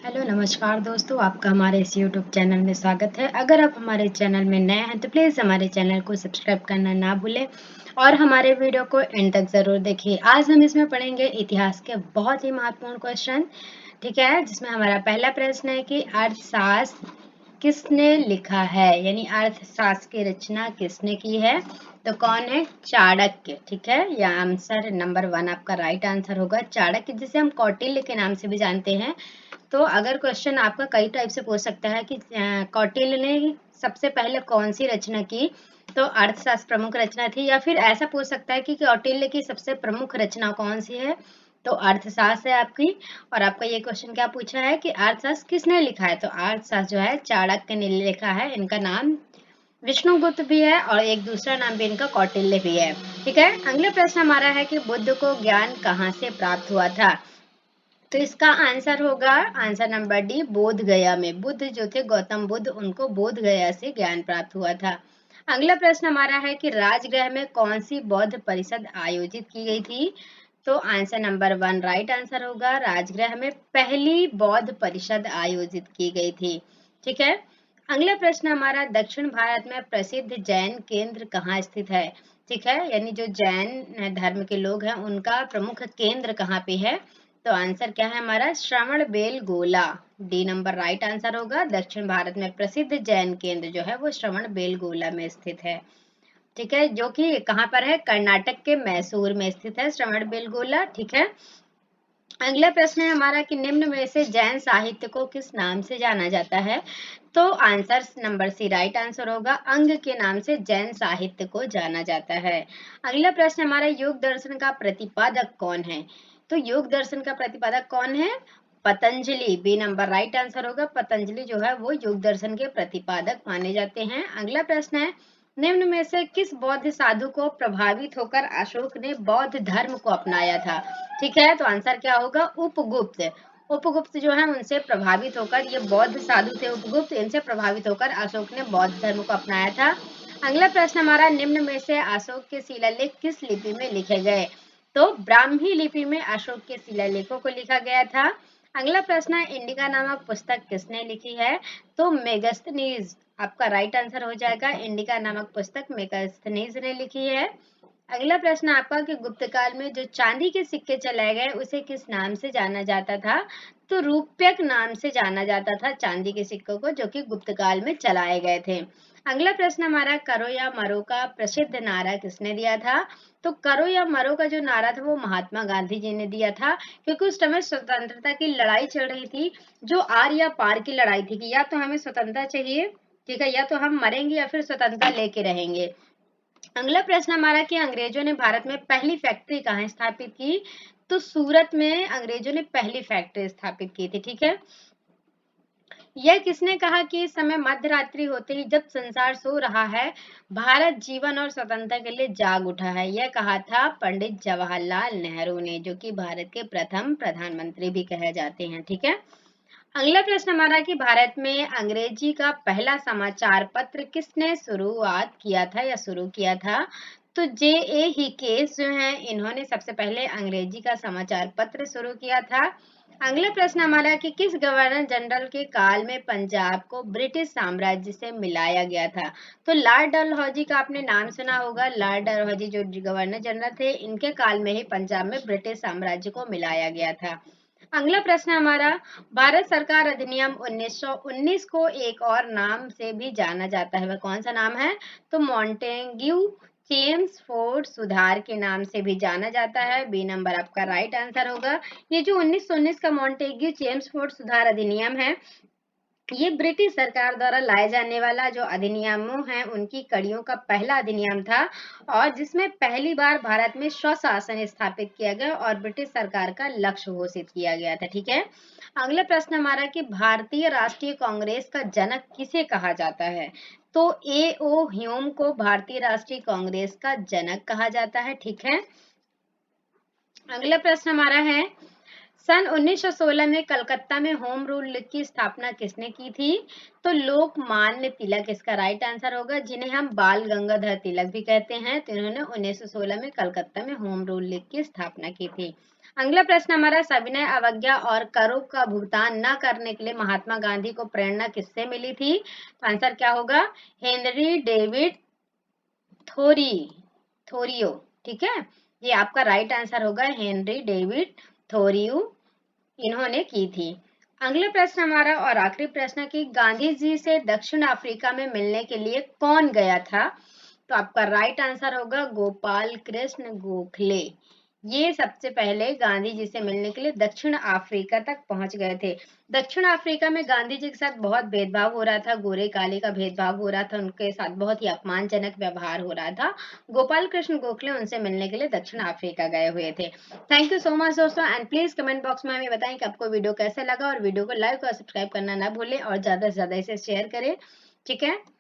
Hello नमस्कार दोस्तों, आपका हमारे इस यूट्यूब चैनल में स्वागत है। अगर आप हमारे चैनल में नए हैं तो प्लीज़ हमारे चैनल को सब्सक्राइब करना ना भूलें और हमारे वीडियो को एंड तक ज़रूर देखिए। आज हम इसमें पढ़ेंगे इतिहास के बहुत ही महत्वपूर्ण क्वेश्चन, ठीक है, जिसमें हमारा पहला प्रश्न है कि अर्थशास्त्र किसने लिखा है, यानी अर्थशास्त्र की रचना किसने की है। तो कौन है? चाणक्य, ठीक है। यह आंसर नंबर 1 आपका राइट आंसर होगा, चाणक्य, जिसे हम कौटिल्य के नाम से भी जानते हैं। तो अगर क्वेश्चन आपका कई टाइप से पूछ सकता है कि कौटिल्य ने सबसे पहले कौन सी रचना की, तो अर्थशास्त्र प्रमुख रचना थी, या फिर ऐसा पूछ सकता है कि कौटिल्य की सबसे प्रमुख रचना कौन सी है, तो अर्थशास्त्र है आपकी। और आपका ये क्वेश्चन क्या पूछा है कि अर्थशास्त्र किसने लिखा है, तो अर्थशास्त्र जो है चाणक्य ने लिखा है। इनका नाम विष्णुगुप्त भी है और एक दूसरा नाम भी इनका कौटिल्य भी है, ठीक है। अगला प्रश्न हमारा है कि बुद्ध को ज्ञान कहाँ से प्राप्त हुआ था, तो इसका आंसर होगा आंसर नंबर डी, बोध गया में। बुद्ध जो थे गौतम बुद्ध, उनको बोध गया से ज्ञान प्राप्त हुआ था। अगला प्रश्न हमारा है कि राजगृह में कौन सी बौद्ध परिषद आयोजित की गई थी, तो आंसर नंबर 1 राइट आंसर होगा, राजगृह में पहली बौद्ध परिषद आयोजित की गई थी, ठीक है। अगला प्रश्न हमारा, दक्षिण भारत में प्रसिद्ध जैन केंद्र कहाँ स्थित है, ठीक है, यानी जो जैन धर्म के लोग हैं उनका प्रमुख केंद्र कहाँ पे है, तो आंसर क्या है हमारा, Shravana Belagola. D number right answer होगा, दक्षिण भारत में प्रसिद्ध जैन केंद्र जो है वो श्रवण बेलगोला में स्थित है, ठीक है, जो कि कहाँ पर है, कर्नाटक के मैसूर में स्थित है श्रवण बेलगोला, ठीक है। अगला प्रश्न है हमारा कि निम्न में से जैन साहित्य को किस नाम से जाना जाता है, तो answer number C right answer होगा, अंग के नाम से जैन साहित्य को जाना जाता है। अगला प्रश्न हमारा, योग दर्शन का प्रतिपादक कौन है, तो योग दर्शन का प्रतिपादक कौन है, Patanjali. B number right answer होगा, पतंजलि जो है वो योग दर्शन के प्रतिपादक माने जाते हैं। अगला प्रश्न है, निम्न में से किस बौद्ध साधु को प्रभावित होकर अशोक ने बौद्ध धर्म को अपनाया था, ठीक है, तो आंसर क्या होगा, उपगुप्त। उपगुप्त जो है उनसे प्रभावित होकर, ये बौद्ध साधु थे उपगुप्त, इनसे प्रभावित होकर अशोक ने बौद्ध धर्म को अपनाया था। अगला प्रश्न हमारा, निम्न में से अशोक के शिलालेख किस लिपि में लिखे गए, तो ब्राह्मी लिपि में अशोक के शिलालेखों को लिखा गया था। अगला प्रश्न है, इंडिका नामक पुस्तक किसने लिखी है, तो मेगास्थनीज आपका राइट आंसर हो जाएगा, इंडिका नामक पुस्तक मेगास्थनीज ने लिखी है। अगला प्रश्न आपका कि गुप्त काल में जो चांदी के सिक्के चलाए गए उसे किस नाम से जाना जाता था, तो रूप्यक नाम से जाना जाता था चांदी के सिक्कों को, जो कि गुप्त काल में चलाए गए थे। अगला प्रश्न हमारा, करो या मरो का प्रसिद्ध नारा किसने दिया था, तो करो या मरो का जो नारा था वो महात्मा गांधी जी ने दिया था, क्योंकि उस समय स्वतंत्रता की लड़ाई चल रही थी, जो आर या पार की लड़ाई थी कि या तो हमें स्वतंत्रता चाहिए, ठीक है, या तो हम मरेंगे या फिर स्वतंत्रता लेके रहेंगे। अगला प्रश्न हमारा कि अंग्रेजों ने भारत में पहली फैक्ट्री कहाँ स्थापित की, तो सूरत में अंग्रेजों ने पहली फैक्ट्री स्थापित की थी, ठीक है। यह किसने कहा कि इस समय मध्य रात्रि होते ही जब संसार सो रहा है, भारत जीवन और स्वतंत्रता के लिए जाग उठा है, यह कहा था पंडित जवाहरलाल नेहरू ने, जो कि भारत के प्रथम प्रधानमंत्री भी कहे जाते हैं, ठीक है। अगला प्रश्न हमारा कि भारत में अंग्रेजी का पहला समाचार पत्र किसने शुरुआत किया था या शुरू किया था, तो जे ए हिकेस जो हैं इन्होंने सबसे पहले अंग्रेजी का समाचार पत्र शुरू किया था। अगला प्रश्न हमारा कि किस गवर्नर जनरल के काल में पंजाब को ब्रिटिश साम्राज्य से मिलाया गया था, तो लॉर्ड डलहौजी का आपने नाम सुना होगा, लॉर्ड डलहौजी जो गवर्नर जनरल थे, इनके काल में ही पंजाब में ब्रिटिश साम्राज्य को मिलाया गया था। अगला प्रश्न हमारा, भारत सरकार अधिनियम 1919 को एक और नाम से भी जाना जाता है, वह कौन सा नाम है, तो मॉन्टेग्यू चेम्सफोर्ड सुधार के नाम से भी जाना जाता है। बी नंबर आपका राइट आंसर होगा। ये जो 1919 का मॉन्टेग्यू चेम्सफोर्ड सुधार अधिनियम है, ये ब्रिटिश सरकार द्वारा लाए जाने वाला जो अधिनियमों हैं उनकी कड़ियों का पहला अधिनियम था, और जिसमें पहली बार भारत में स्वशासन स्थापित किया गया और ब्रिटिश सरकार का लक्ष्य घोषित किया गया था, ठीक है। अगला प्रश्न हमारा कि भारतीय राष्ट्रीय कांग्रेस का जनक किसे कहा जाता है, तो ए ओ ह्यूम को भारतीय राष्ट्रीय कांग्रेस का जनक कहा जाता है, ठीक है। अगला प्रश्न हमारा है, सन 1916 में कलकत्ता में होम रूल लीग की स्थापना किसने की थी, तो लोकमान्य तिलक इसका राइट आंसर होगा, जिन्हें हम बाल गंगाधर तिलक भी कहते हैं, तो इन्होंने 1916 में कलकत्ता में होम रूल लीग की स्थापना की थी। अगला प्रश्न हमारा, सविनय अवज्ञा और करों का भुगतान न करने के लिए महात्मा गांधी को प्रेरणा किससे मिली थी? तो आंसर क्या होगा? हेनरी डेविड थोरी थोरियो। ठीक है, ये आपका राइट आंसर होगा, हेनरी डेविड थोरियो, इन्होंने की थी। अगला प्रश्न हमारा और आखिरी प्रश्न कि गांधी जी से दक्षिण अफ्रीका में मिलने के लिए कौन गया था? तो आपका राइट आंसर होगा गोपाल कृष्ण गोखले। ये सबसे पहले गांधी जी से मिलने के लिए दक्षिण अफ्रीका तक पहुंच गए थे। दक्षिण अफ्रीका में गांधी जी के साथ बहुत भेदभाव हो रहा था, गोरे काले का भेदभाव हो रहा था, उनके साथ बहुत ही अपमानजनक व्यवहार हो रहा था। गोपाल कृष्ण गोखले उनसे मिलने के लिए दक्षिण अफ्रीका गए हुए थे। थैंक यू सो मच दोस्तों, एंड प्लीज कमेंट बॉक्स में हमें बताएं कि आपको वीडियो कैसा लगा, और वीडियो को लाइक और सब्सक्राइब करना ना भूलें, और ज्यादा से ज्यादा इसे शेयर करें। ठीक है।